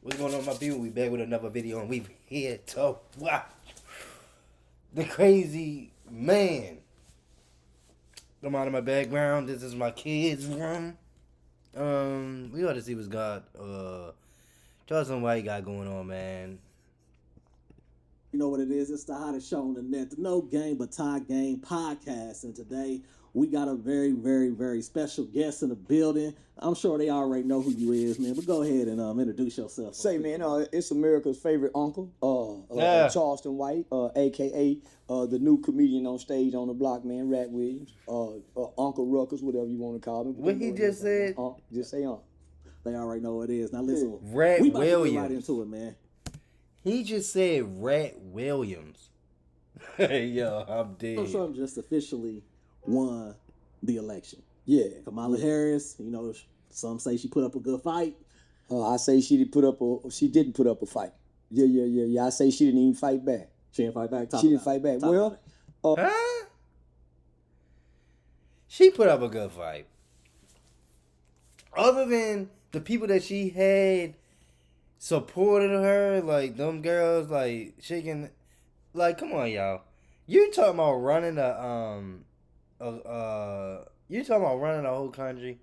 What's going on, my people? We back with another video, and we here to watch the crazy man. Come out of my background. This is my kids' room. We ought to see what's got Charleston White got going on, man. You know what it is? It's the hottest show on the net, the No Game But Tie Game podcast. And today we got a very, very, very special guest in the building. I'm sure they already know who you is, man. But go ahead and introduce yourself. Say, man, it's America's favorite uncle, Charleston White, a.k.a. The new comedian on stage on the block, man, Rat Williams, Uncle Ruckus, whatever you want to call him. What he just said? Just say They already know what it is. Now listen, Rat we about to Williams. get right into it, man. He just said Rat Williams. Hey, yo, I'm dead. Donald Trump just officially won the election. Yeah. Kamala Harris, you know, some say she put up a good fight. I say she didn't put up a fight. Yeah. I say she didn't even fight back. She didn't fight back. She didn't fight back. Well, Huh? She put up a good fight. Other than the people that she had supported her, like them girls, like shaking, like come on, y'all. You talking about running you talking about running the whole country,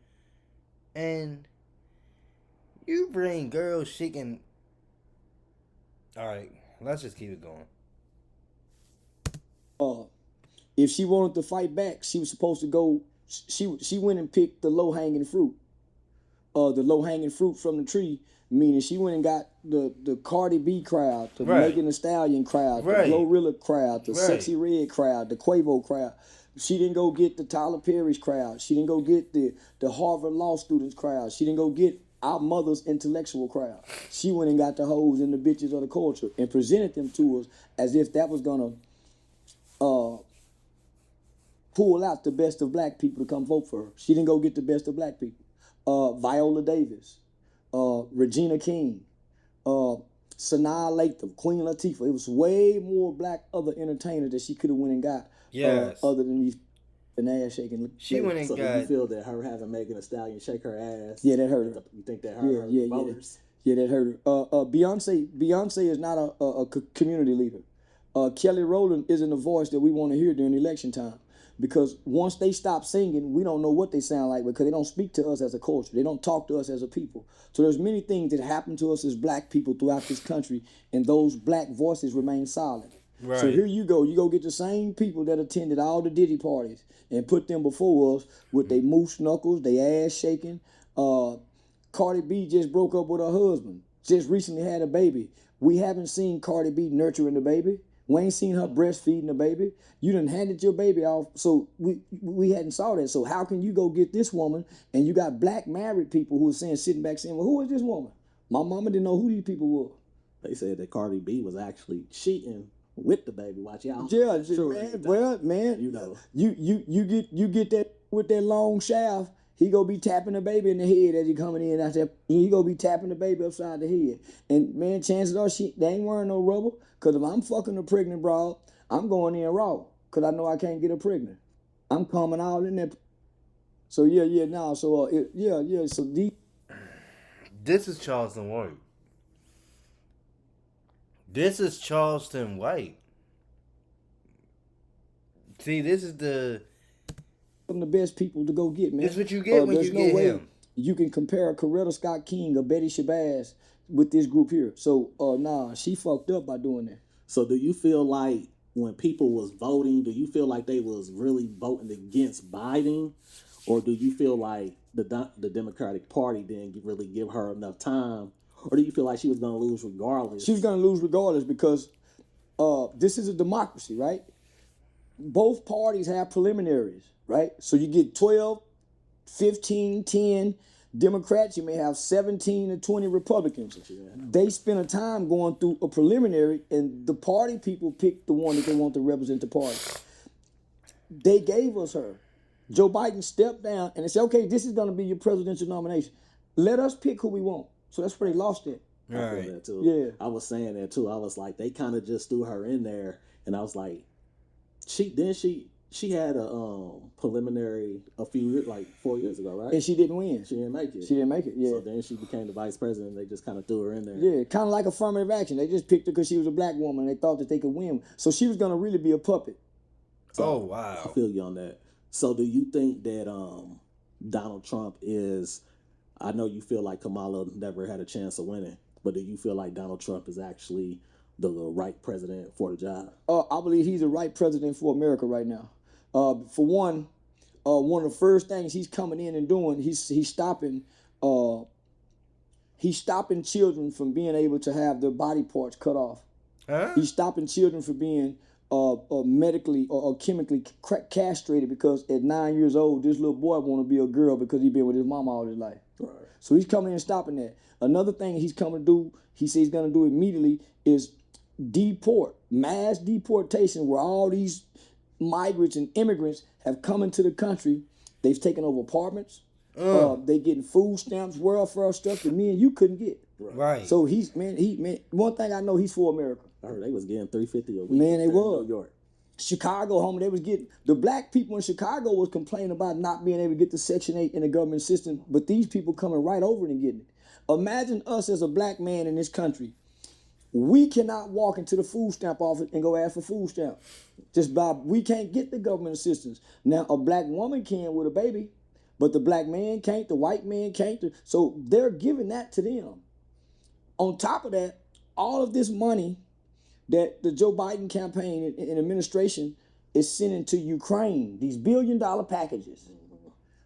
and you bring girls shaking. All right, let's just keep it going. if she wanted to fight back, she was supposed to go. She went and picked the low hanging fruit. The low hanging fruit from the tree. Meaning she went and got the Cardi B crowd, the Megan Thee Stallion crowd, the Glorilla crowd, the Sexy Red crowd, the Quavo crowd. She didn't go get the Tyler Perry's crowd. She didn't go get the Harvard law students crowd. She didn't go get our mother's intellectual crowd. She went and got the hoes and the bitches of the culture and presented them to us as if that was gonna pull out the best of black people to come vote for her. She didn't go get the best of black people. Viola Davis. Regina King, Sanaa Lathan, Queen Latifah. It was way more black other entertainers that she could have went and got. Yes. Other than these ass shaking. She went and got. You feel that her having Megan Thee Stallion shake her ass? Yeah, that hurt her. You think that hurt her voters? Yeah, that hurt her. Beyonce is not a community leader. Kelly Rowland isn't a voice that we want to hear during election time. Because once they stop singing, we don't know what they sound like because they don't speak to us as a culture. They don't talk to us as a people. So there's many things that happen to us as black people throughout this country, and those black voices remain silent. Right. So here you go. You go get the same people that attended all the Diddy parties and put them before us with their moose knuckles, their ass shaking. Cardi B just broke up with her husband. Just recently had a baby. We haven't seen Cardi B nurturing the baby. We ain't seen her breastfeeding the baby. You done handed your baby off, so we hadn't saw that. So how can you go get this woman and you got black married people who are sitting back saying, well, who is this woman? My mama didn't know who these people were. They said that Cardi B was actually cheating with the baby. Watch out. Yeah, man. Well, man, you know, you get that with that long shaft. He gonna be tapping the baby in the head as he coming in out there. He gonna be tapping the baby upside the head. And man, chances are they ain't wearing no rubber. Cause if I'm fucking a pregnant broad, I'm going in raw. Cause I know I can't get her pregnant. I'm coming all in there. So So deep. This is Charleston White. This is Charleston White. See, this is From the best people to go get, man. That's what you get when you get him. You can compare Coretta Scott King or Betty Shabazz with this group here. So, she fucked up by doing that. So do you feel like when people was voting, do you feel like they was really voting against Biden? Or do you feel like the Democratic Party didn't really give her enough time? Or do you feel like she was going to lose regardless? She was going to lose regardless because this is a democracy, right? Both parties have preliminaries, right? So you get 12, 15, 10 Democrats. You may have 17 to 20 Republicans. They spend a time going through a preliminary, and the party people pick the one that they want to represent the party. They gave us her. Joe Biden stepped down, and they said, okay, this is going to be your presidential nomination. Let us pick who we want. So that's where they lost it. Right. I feel that too. Yeah. I was saying that too. I was like, they kind of just threw her in there, and I was like, she She had a preliminary a few years, like 4 years ago, right? And she didn't win. She didn't make it. She didn't make it, yeah. So then she became the vice president. They just kind of threw her in there. Yeah, kind of like affirmative action. They just picked her because she was a black woman. They thought that they could win. So she was going to really be a puppet. So Oh, wow. I feel you on that. So do you think that Donald Trump is, I know you feel like Kamala never had a chance of winning, but do you feel like Donald Trump is actually the right president for the job? I believe he's the right president for America right now. For one of the first things he's coming in and doing, he's stopping children from being able to have their body parts cut off. Huh? He's stopping children from being medically or chemically castrated because at 9 years old, this little boy want to be a girl because he's been with his mama all his life. Right. So he's coming in and stopping that. Another thing he's coming to do, he says he's going to do immediately, is mass deportation, where all these migrants and immigrants have come into the country. They've taken over apartments. They getting food stamps, welfare stuff that me and you couldn't get. Right. So he's one thing I know, he's for America. I heard they was getting $350 a week. Man, they in was. New York. Chicago, homie, they was getting, the black people in Chicago was complaining about not being able to get the Section 8 in the government system, but these people coming right over and getting it. Imagine us as a black man in this country. We cannot walk into the food stamp office and go ask for food stamp. We can't get the government assistance. Now, a black woman can with a baby, but the black man can't, the white man can't. So they're giving that to them. On top of that, all of this money that the Joe Biden campaign and administration is sending to Ukraine, these billion-dollar packages.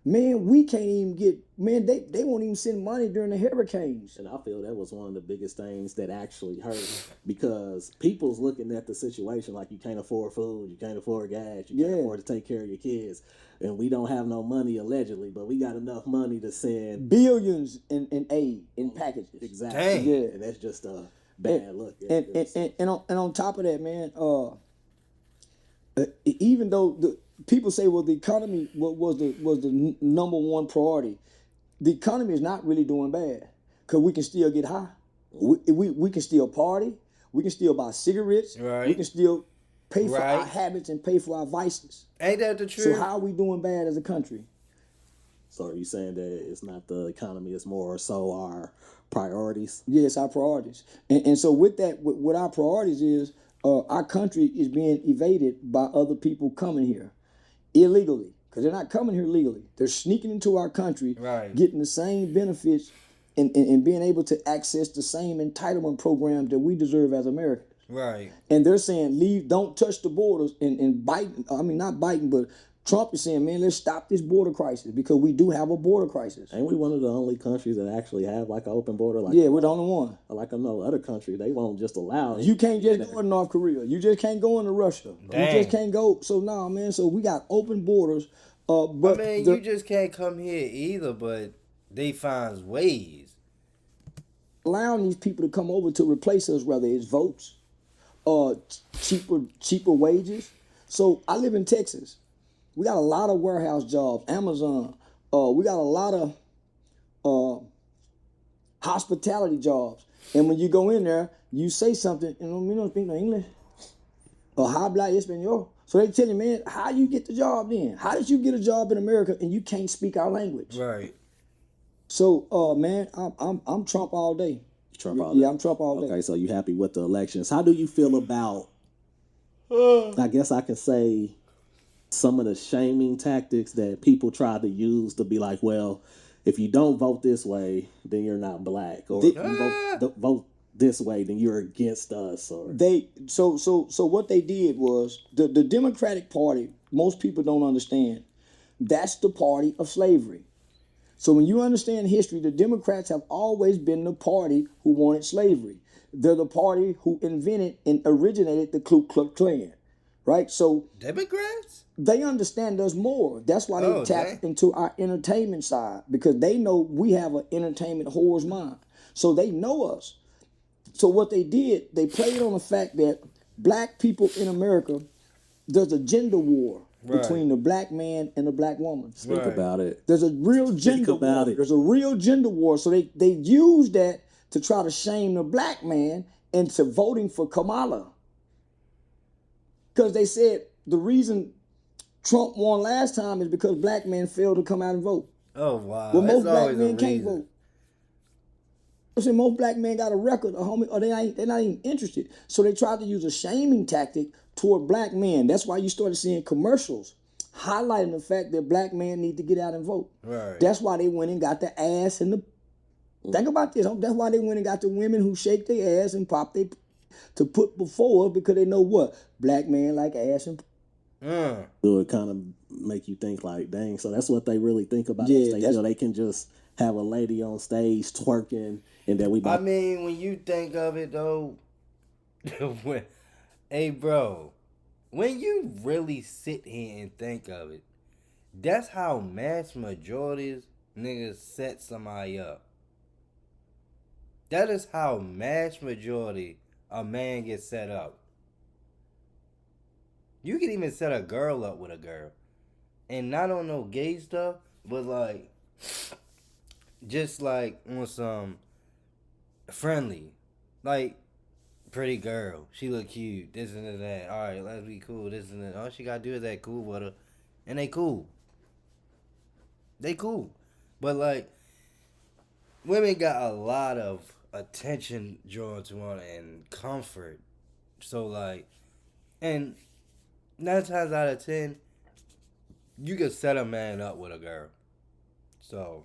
Man, we can't even get, man, they won't even send money during the hurricanes. And I feel that was one of the biggest things that actually hurt, because people's looking at the situation like you can't afford food, you can't afford gas, you can't afford to take care of your kids. And we don't have no money allegedly, but we got enough money to send billions in aid, in packages. Exactly. Dang. Yeah. And that's just a bad look. And on top of that, man, even though the people say, well, the economy was the number one priority, the economy is not really doing bad, because we can still get high. We can still party. We can still buy cigarettes. Right. We can still pay for Right. our habits and pay for our vices. Ain't that the truth? So how are we doing bad as a country? So are you saying that it's not the economy, it's more so our priorities? Yes, our priorities. And so with that, what our priorities is, our country is being evaded by other people coming here illegally, because they're not coming here legally. They're sneaking into our country, Right. getting the same benefits and being able to access the same entitlement programs that we deserve as Americans. Right. And they're saying, don't touch the borders, and Biden, I mean, not Biden, but Trump is saying, man, let's stop this border crisis, because we do have a border crisis. Ain't we one of the only countries that actually have like an open border? Like, Yeah, we're the only one. like I know other countries, they won't just allow it. You can't just go to North Korea. You just can't go into Russia. Dang. You just can't go. So, no, man, so we got open borders. But I mean, you just can't come here either, but they find ways. allowing these people to come over to replace us, whether it's votes, cheaper wages. So I live in Texas. We got a lot of warehouse jobs, Amazon. We got a lot of hospitality jobs. And when you go in there, you say something, and you don't speak no English. Or habla español. So they tell you, man, how you get the job then? How did you get a job in America and you can't speak our language? Right. So, man, I'm Trump all day. Trump all day. Yeah, I'm Trump all day. Okay, so you happy with the elections. How do you feel about, I guess I can say, some of the shaming tactics that people try to use to be like, well, if you don't vote this way, then you're not black. Or if you vote this way, then you're against us. Or So what they did was, the Democratic Party, most people don't understand, that's the party of slavery. So when you understand history, the Democrats have always been the party who wanted slavery. They're the party who invented and originated the Ku Klux Klan, right? So Democrats? they understand us more. That's why they tap into our entertainment side, because they know we have an entertainment whore's mind. So they know us. So what they did, they played on the fact that black people in America, there's a gender war between the black man and the black woman. Think about it. There's a real gender war. There's a real gender war. So they use that to try to shame the black man into voting for Kamala. Because they said the reason Trump won last time is because black men failed to come out and vote. Oh wow, Well, that's most black always a men can't reason. vote. I said most black men got a record, or they're not even interested. So they tried to use a shaming tactic toward black men. That's why you started seeing commercials highlighting the fact that black men need to get out and vote. Right. That's why they went and got the ass and the. Think about this. That's why they went and got the women who shake their ass and pop their to put before, because they know what black men like ass and. So it kind of make you think like, dang. So that's what they really think about. Yeah, They feel they can just have a lady on stage twerking, and then we. I mean, when you think of it though, hey bro, when you really sit here and think of it, that's how mass majorities niggas set somebody up. That is how mass majority a man gets set up. You can even set a girl up with a girl. And not on no gay stuff, but like, just like on some friendly. Like, pretty girl. She look cute. This and that. Alright, let's be cool. This and that. All she gotta do is act cool with her. And they cool. They cool. But like, women got a lot of attention drawn to them and comfort. So like, and 9 times out of 10, you can set a man up with a girl. So,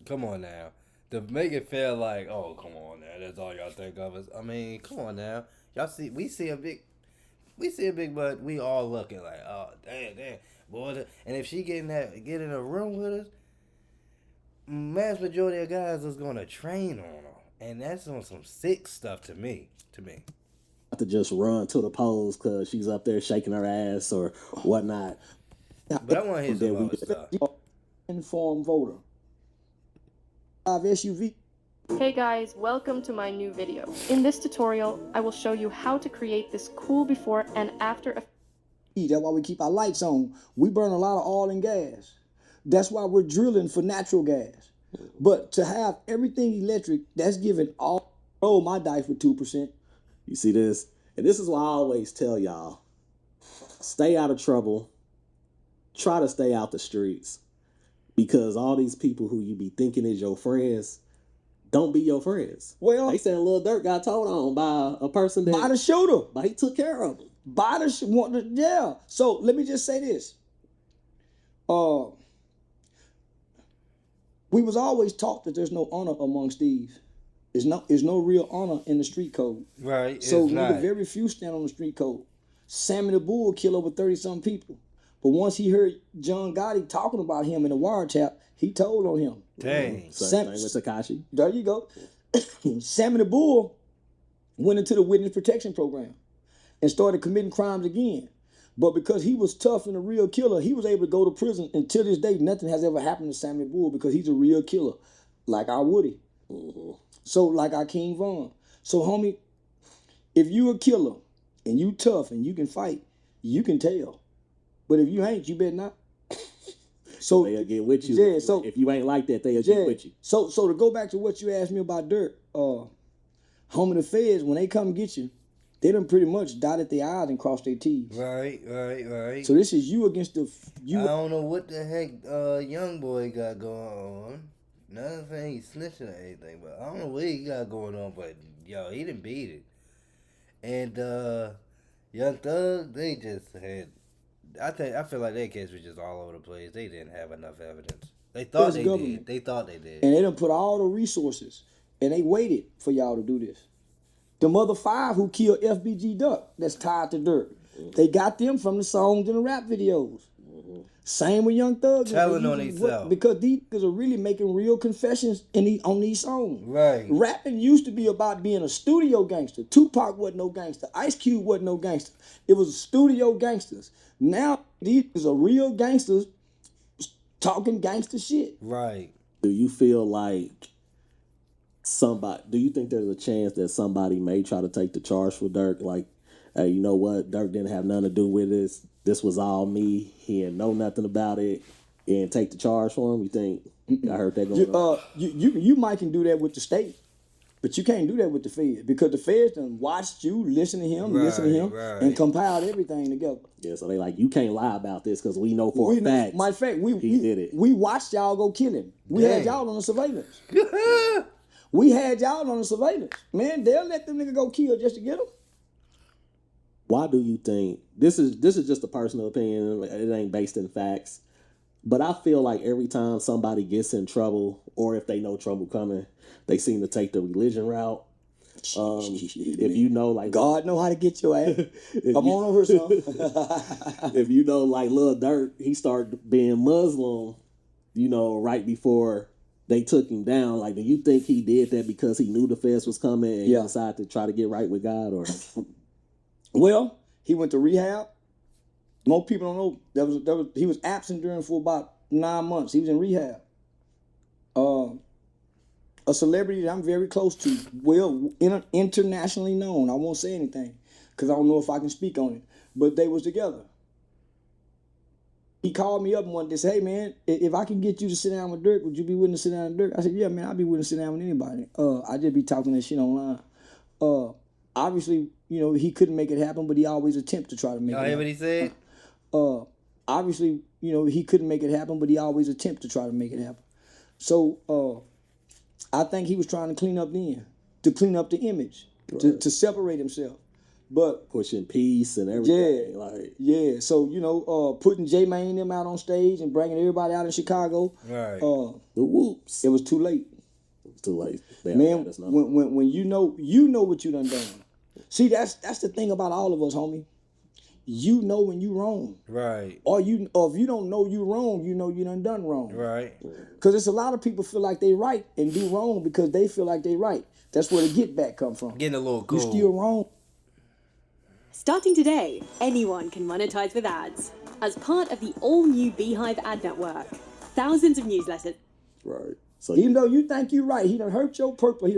come on now. To make it feel like, oh, come on now, that's all y'all think of us. I mean, come on now. Y'all see, we see a big butt. We all looking like, oh, damn, boy. And if she get in a room with us, mass majority of guys is gonna train on her, and that's on some sick stuff to me. To just run to the polls because she's up there shaking her ass or whatnot. But I want to hear some other stuff. Informed voter. SUV. Hey guys, welcome to my new video. In this tutorial, I will show you how to create this cool before and after effect. That's why we keep our lights on. We burn a lot of oil and gas. That's why we're drilling for natural gas. But to have everything electric, that's giving all. Roll my dice with 2%. You see this? And this is why I always tell y'all, stay out of trouble. Try to stay out the streets. Because all these people who you be thinking is your friends don't be your friends. Well, they said Lil Durk got told on by a person that... By the shooter. But he took care of him. Yeah. So let me just say this. We was always taught that there's no honor amongst thieves. There's no real honor in the street code. Right. So very few stand on the street code. Sammy the Bull killed over 30-some people. But once he heard John Gotti talking about him in the wiretap, he told on him. Dang. Same thing with Tekashi. There you go. Sammy the Bull went into the witness protection program and started committing crimes again. But because he was tough and a real killer, he was able to go to prison. And till this day, nothing has ever happened to Sammy Bull because he's a real killer, like our Woody. So like our King Von. So homie, if you a killer and you tough and you can fight, you can tell. But if you ain't, you better not. So they'll get with you. Yeah. So if you ain't like that, they'll get with you. So to go back to what you asked me about Durk, homie, the feds when they come get you, they done pretty much dotted their I's and crossed their T's. Right. So this is you against you. I don't know what the heck young boy got going on. Not saying he's snitching or anything, but I don't know what he got going on. But yo, he didn't beat it. And Young Thug, they just had. I feel like their case was just all over the place. They didn't have enough evidence. They thought they did. They thought they did. And they done put all the resources, and they waited for y'all to do this. The mother 5 who killed FBG Duck, that's tied to Durk. They got them from the songs and the rap videos. Same with Young Thug. Telling on themselves. Because these niggas are really making real confessions on these songs. Right. Rapping used to be about being a studio gangster. Tupac wasn't no gangster. Ice Cube wasn't no gangster. It was studio gangsters. Now, these are real gangsters talking gangster shit. Right. Do you feel like do you think there's a chance that somebody may try to take the charge for Durk? Like, hey, you know what? Durk didn't have nothing to do with this. This was all me. He didn't know nothing about it. And take the charge for him? You think? I heard that going on. You might can do that with the state. But you can't do that with the feds because the feds done watched you, listen to him, Right. and compiled everything together. Yeah, so they like, you can't lie about this because we know for a fact. Matter of fact, he did it. We watched y'all go kill him. We had y'all on the surveillance. We had y'all on the surveillance. Man, they'll let them nigga go kill just to get them. Why do you think this is just a personal opinion? It ain't based in facts, but I feel like every time somebody gets in trouble, or if they know trouble coming, they seem to take the religion route. If you know, like God know how to get your ass. Come on over, son. If you know, like Lil Durk, he started being Muslim, right before they took him down. Like, do you think he did that because he knew the feds was coming and he decided to try to get right with God, or? Well, he went to rehab. Most people don't know he was absent for about 9 months. He was in rehab. A celebrity that I'm very close to, internationally known. I won't say anything because I don't know if I can speak on it. But they was together. He called me up one day and said, "Hey man, if I can get you to sit down with Durk, would you be willing to sit down with Durk?" I said, "Yeah, man, I'd be willing to sit down with anybody. I just be talking that shit online." Obviously, he couldn't make it happen, but he always attempt to try to make it happen. Y'all hear what he said? Obviously, he couldn't make it happen, but he always attempt to try to make it happen. So I think he was trying to clean up the image, right, to separate himself. But pushing peace and everything. Yeah. So, putting J-Mane them out on stage and bringing everybody out in Chicago. Right. The whoops. It was too late. It was too late. Man, when you know what you done. See, that's the thing about all of us, homie. You know when you wrong. Right. Or if you don't know you wrong, you know you done wrong. Right. Because it's a lot of people feel like they right and do wrong because they feel like they right. That's where the get back come from. Getting a little cool. You still wrong. Starting today, anyone can monetize with ads. As part of the all-new Beehive ad network, thousands of newsletters. Right. So even though you think you're right, he done hurt your purpose.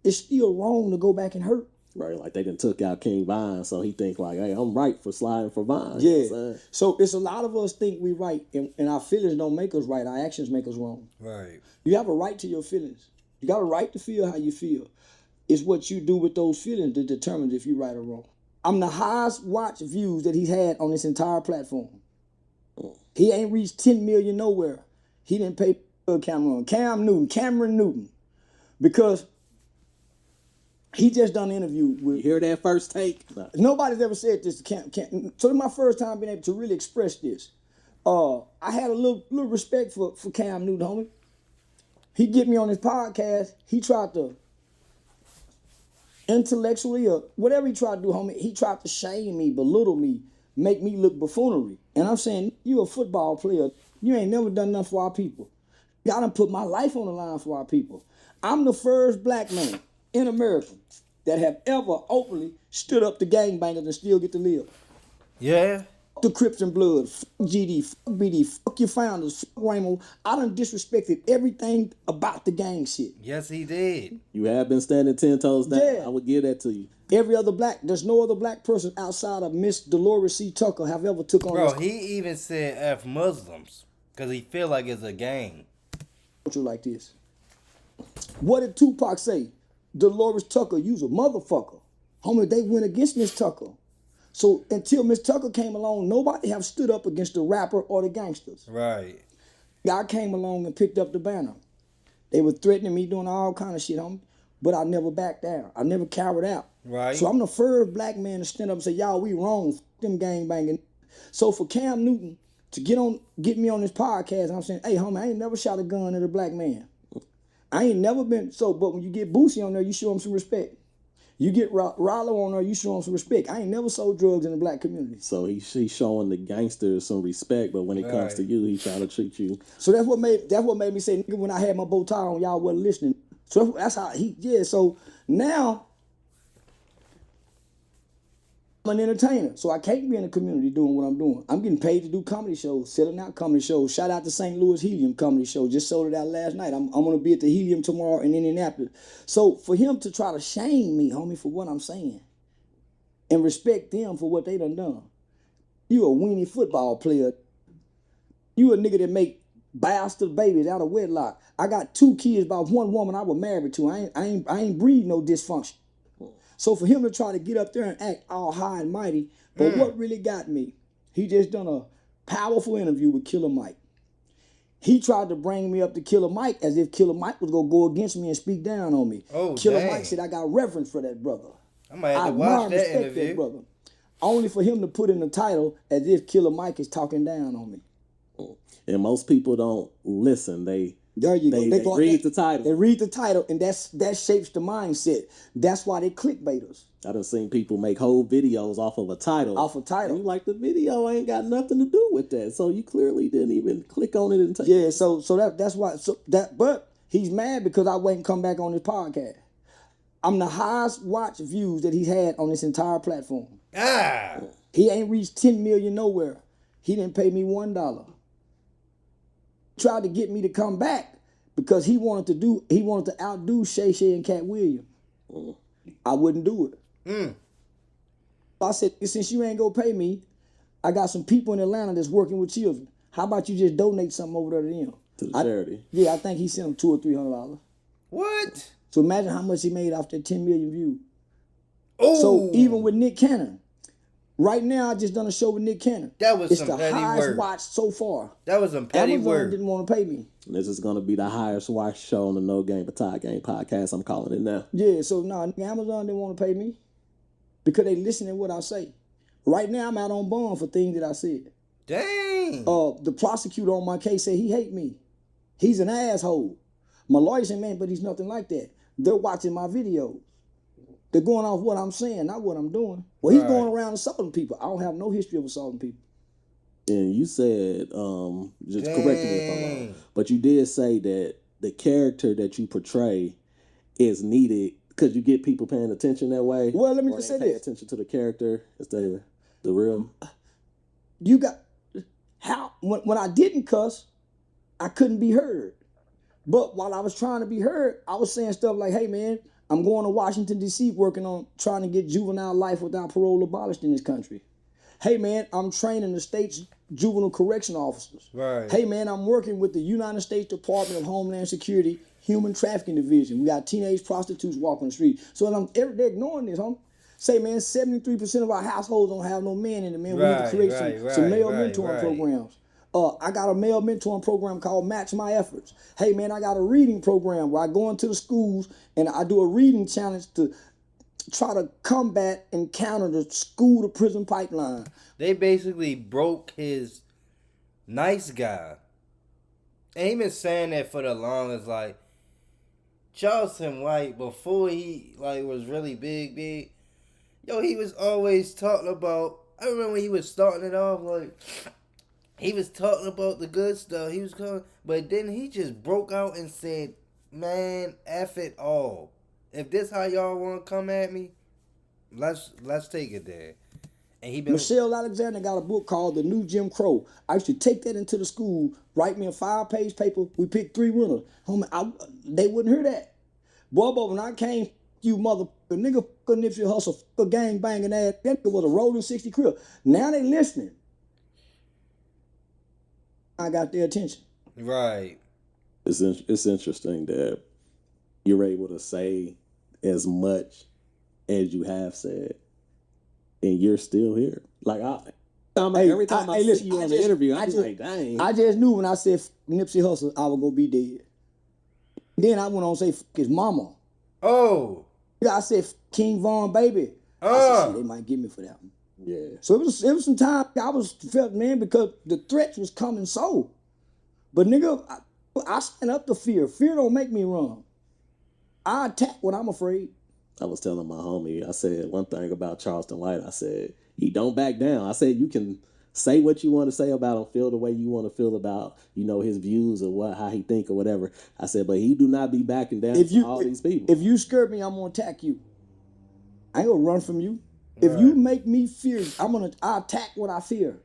It's still wrong to go back and hurt. Right, like they done took out King Vine, so he think like, hey, I'm right for sliding for Vine. Yeah. You know what I'm saying? So it's a lot of us think we right, and our feelings don't make us right. Our actions make us wrong. Right. You have a right to your feelings. You got a right to feel how you feel. It's what you do with those feelings that determines if you're right or wrong. I'm the highest watch views that he's had on this entire platform. He ain't reached 10 million nowhere. He didn't pay Cameron Newton, because he just done an interview with. You hear that first take? Nobody's ever said this to Cam. So it's my first time being able to really express this. I had a little respect for Cam Newton, homie. He get me on his podcast. He tried to intellectually or whatever he tried to do, homie. He tried to shame me, belittle me, make me look buffoonery. And I'm saying, you a football player. You ain't never done nothing for our people. I done put my life on the line for our people. I'm the first black man in America that have ever openly stood up to gangbangers and still get to live. Yeah. The Crips and Blood, fuck GD, fuck BD, fuck your founders, fuck Raymond. I done disrespected everything about the gang shit. Yes, he did. You have been standing 10 toes down. Yeah. I would give that to you. There's no other black person outside of Miss Dolores C. Tucker have ever took on Bro, this he even said F Muslims because he feel like it's a gang. culture like this. What did Tupac say? Dolores Tucker, you's a motherfucker. Homie, they went against Miss Tucker. So until Miss Tucker came along, nobody have stood up against the rapper or the gangsters. Right. God came along and picked up the banner. They were threatening me, doing all kind of shit, homie. But I never backed down. I never cowered out. Right. So I'm the first black man to stand up and say, y'all, we wrong. F them gangbanging. So for Cam Newton to get me on this podcast, and I'm saying, hey, homie, I ain't never shot a gun at a black man. I ain't never been, but when you get Boosie on there, you show him some respect. You get Rollo on there, you show him some respect. I ain't never sold drugs in the black community. So he's showing the gangsters some respect, but when it comes to you, he's trying to treat you. So that's what made me say, nigga, when I had my bow tie on, y'all wasn't listening. So that's how so now I'm an entertainer. So I can't be in the community doing what I'm doing. I'm getting paid to do comedy shows, selling out comedy shows. Shout out to St. Louis Helium Comedy Show. Just sold it out last night. I'm going to be at the Helium tomorrow in Indianapolis. So for him to try to shame me, homie, for what I'm saying, and respect them for what they done. You a weenie football player. You a nigga that make bastard babies out of wedlock. I got 2 kids by one woman I was married to. I ain't breed no dysfunction. So for him to try to get up there and act all high and mighty, but what really got me, he just done a powerful interview with Killer Mike. He tried to bring me up to Killer Mike as if Killer Mike was gonna go against me and speak down on me. Oh, Killer dang. Mike said I got reverence for that brother. I might have to admire watch and that respect interview. that brother. Only for him to put in the title as if Killer Mike is talking down on me. And most people don't listen. They go. read the title. They read the title, and that shapes the mindset. That's why they clickbaiters. I done seen people make whole videos off of a title. Off a title. And you like, the video ain't got nothing to do with that. So you clearly didn't even click on it and take Yeah, so that's why. But he's mad because I wouldn't come back on his podcast. I'm the highest watch views that he's had on this entire platform. He ain't reached 10 million nowhere. He didn't pay me $1. Tried to get me to come back because he wanted to outdo Shay Shay and Cat Williams. I wouldn't do it. I said, since you ain't gonna pay me, I got some people in Atlanta that's working with children. How about you just donate something over there to them? to the charity. Yeah, I think he sent them $200 or $300. What? So imagine how much he made off that 10 million views. Oh, So even with Nick Cannon, right now I just done a show with Nick Cannon. That was it's some the petty highest work. watch so far. That was some petty Amazon work. didn't want to pay me. This is going to be the highest watched show on the No Game But Tie Game podcast. I'm calling it now. Yeah, so no, Amazon didn't want to pay me because they listen to what I say. Right now I'm out on bond for things that I said. Dang. The prosecutor on my case said he hate me. He's an asshole. My lawyer said, man, but he's nothing like that. They're watching my videos. They're going off what I'm saying, not what I'm doing. Well, he's Right. going around assaulting people. I don't have no history of assaulting people. And you said, just correct me if I'm wrong, Dang. but you did say that the character that you portray is needed because you get people paying attention that way. Well, let me or just they say pay this. attention to the character instead of the real. You got how when I didn't cuss, I couldn't be heard. But while I was trying to be heard, I was saying stuff like, hey man, I'm going to Washington, D.C. working on trying to get juvenile life without parole abolished in this country. Hey man, I'm training the state's juvenile correction officers. Right. Hey man, I'm working with the United States Department of Homeland Security Human Trafficking Division. We got teenage prostitutes walking the street. So they're ignoring this, homie. Say, man, 73% of our households don't have no men in it, man. We need to create some male mentoring programs. I got a male mentoring program called Match My Efforts. Hey, man, I got a reading program where I go into the schools and I do a reading challenge to try to combat and counter the school to prison pipeline. They basically broke his nice guy. And he been saying that for the longest, like, Charleston White, before he, like, was really big, yo, he was always talking about, I remember when he was starting it off, like, he was talking about the good stuff. He was coming, but then he just broke out and said, man, F it all. If this how y'all want to come at me, let's take it there. And he been Michelle Alexander got a book called The New Jim Crow. I used to take that into the school, write me a 5-page paper. We picked 3 winners. Homie, they wouldn't hear that. Boy, when I came, you motherfucker, nigga, Nipsey Hussle, gang banging ass, that nigga was a rolling 60 crib. Now they listening. I got their attention. right. It's interesting that you're able to say as much as you have said, and you're still here. Like every time I see you on the interview, I'm just like, dang. I just knew when I said Nipsey Hussle, I was gonna be dead. Then I went on to say his mama. Oh. I said King Von Baby. I said, shit, they might get me for that one. Yeah. So it was some time I felt, man, because the threats was coming so. But nigga, I stand up to fear. Fear don't make me run. I attack when I'm afraid. I was telling my homie, I said one thing about Charleston White. I said, he don't back down. I said, you can say what you want to say about him, feel the way you want to feel about, his views or how he think or whatever. I said, but he do not be backing down from all these people. If you scare me, I'm going to attack you. I ain't going to run from you. If you make me fear, I attack what I fear.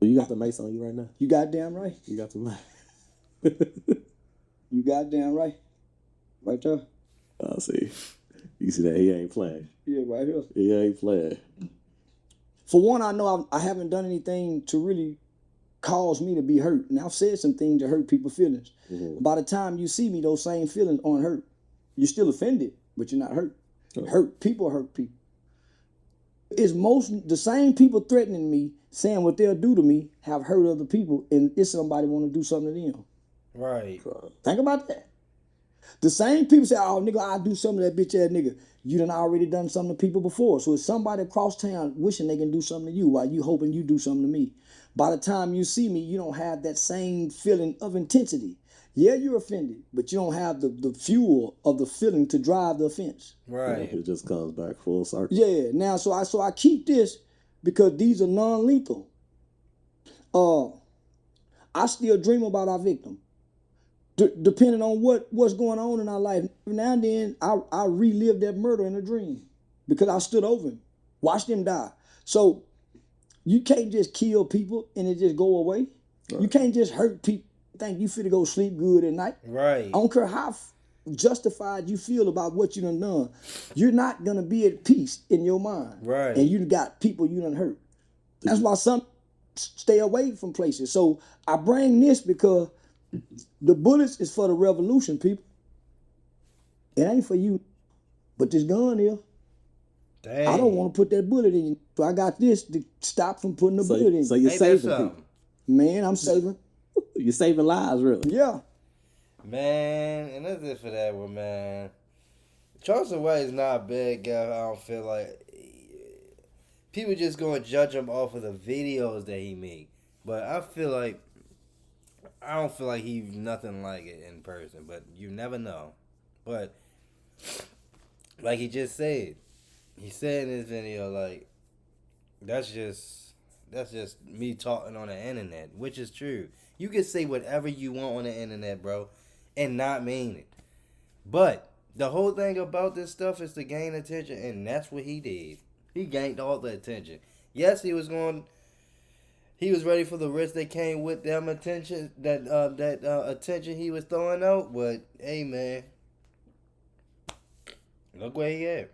Well, you got the mace on you right now? You goddamn right. You got the mace. You goddamn right. Right there. I see. You see that? He ain't playing. Yeah, right here. He ain't playing. For one, I know I haven't done anything to really caused me to be hurt. And I've said some things that hurt people's feelings. By the time you see me, those same feelings aren't hurt. You're still offended, but you're not hurt. Hurt people hurt people. It's the same people threatening me, saying what they'll do to me, have hurt other people, and it's somebody want to do something to them. Right. Think about that. The same people say, oh, nigga, I'll do something to that bitch ass nigga. You done already done something to people before. So it's somebody across town wishing they can do something to you while you hoping you do something to me. By the time you see me, you don't have that same feeling of intensity. Yeah, you're offended, but you don't have the fuel of the feeling to drive the offense. Right. It just comes back full circle. Yeah. Now, so I keep this because these are non-lethal. I still dream about our victim. Depending on what's going on in our life. Now and then, I relive that murder in a dream because I stood over him, watched him die. So you can't just kill people and it just go away. Right. You can't just hurt people and think you finna go sleep good at night. Right. I don't care how justified you feel about what you done. You're not going to be at peace in your mind. Right. And you got people you done hurt. That's why some stay away from places. So I bring this because the bullets is for the revolution, people. It ain't for you. But this gun here, Dang. I don't want to put that bullet in you. So I got this to stop from putting the bullet in you. So you're saving people. Man, I'm saving. You're saving lives, really. Yeah. Man, and that's it for that one, man. Charleston White is not a bad guy. I don't feel like people just gonna judge him off of the videos that he make. But I don't feel like he's nothing like it in person. But you never know. But like he just said in this video, like that's just me talking on the internet, which is true. You can say whatever you want on the internet, bro, and not mean it. But the whole thing about this stuff is to gain attention, and that's what he did. He gained all the attention. Yes, he was ready for the risk that came with them attention, that attention he was throwing out. But hey, man, look where he at.